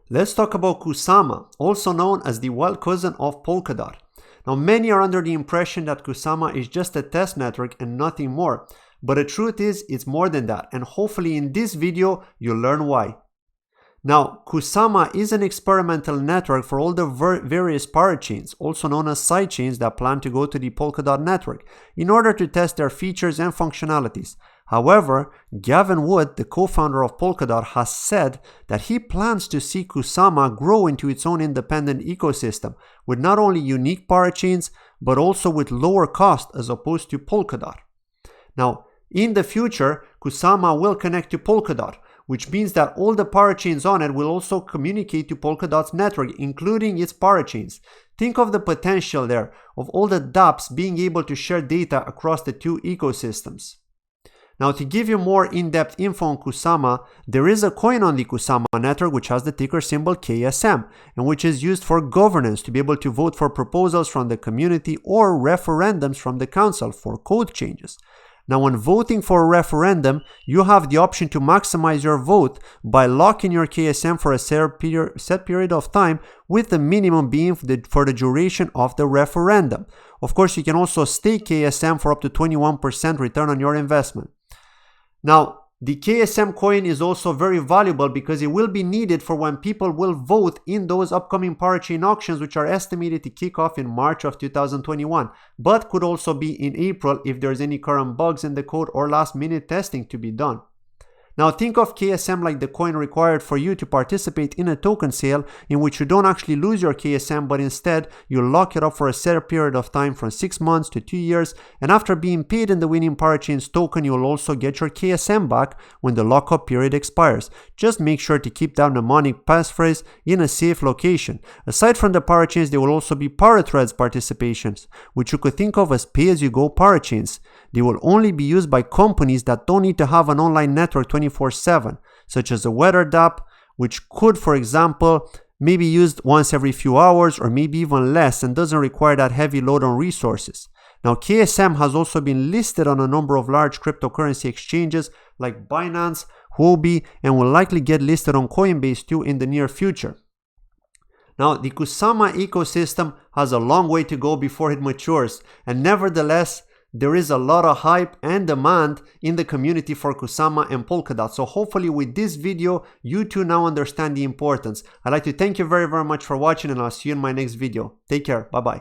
Let's talk about Kusama, also known as the wild cousin of Polkadot. Now, many are under the impression that Kusama is just a test network and nothing more, but the truth is it's more than that, and hopefully in this video you'll learn why. Now, Kusama is an experimental network for all the various parachains, also known as sidechains, that plan to go to the Polkadot network in order to test their features and functionalities. However, Gavin Wood, the co-founder of Polkadot, has said that he plans to see Kusama grow into its own independent ecosystem with not only unique parachains, but also with lower cost as opposed to Polkadot. Now, in the future, Kusama will connect to Polkadot, which means that all the parachains on it will also communicate to Polkadot's network, including its parachains. Think of the potential there of all the dApps being able to share data across the two ecosystems. Now, to give you more in-depth info on Kusama, there is a coin on the Kusama network which has the ticker symbol KSM and which is used for governance, to be able to vote for proposals from the community or referendums from the council for code changes. Now, when voting for a referendum, you have the option to maximize your vote by locking your KSM for a set period of time, with the minimum being for the duration of the referendum. Of course, you can also stake KSM for up to 21% return on your investment. Now, the KSM coin is also very valuable because it will be needed for when people will vote in those upcoming parachain auctions, which are estimated to kick off in March of 2021, but could also be in April if there's any current bugs in the code or last minute testing to be done. Now, think of KSM like the coin required for you to participate in a token sale in which you don't actually lose your KSM, but instead you lock it up for a set period of time from 6 months to 2 years, and after being paid in the winning parachains token, you'll also get your KSM back when the lockup period expires. Just make sure to keep that mnemonic passphrase in a safe location. Aside from the parachains, there will also be parathreads participations, which you could think of as pay-as-you-go parachains. They will only be used by companies that don't need to have an online network 24/7, such as a weather dApp, which could, for example, maybe used once every few hours or maybe even less and doesn't require that heavy load on resources. Now, KSM has also been listed on a number of large cryptocurrency exchanges like Binance, Huobi, and will likely get listed on Coinbase too in the near future. Now, the Kusama ecosystem has a long way to go before it matures, and nevertheless, there is a lot of hype and demand in the community for Kusama and Polkadot. So hopefully with this video, you too now understand the importance. I'd like to thank you very much for watching, and I'll see you in my next video. Take care. Bye-bye.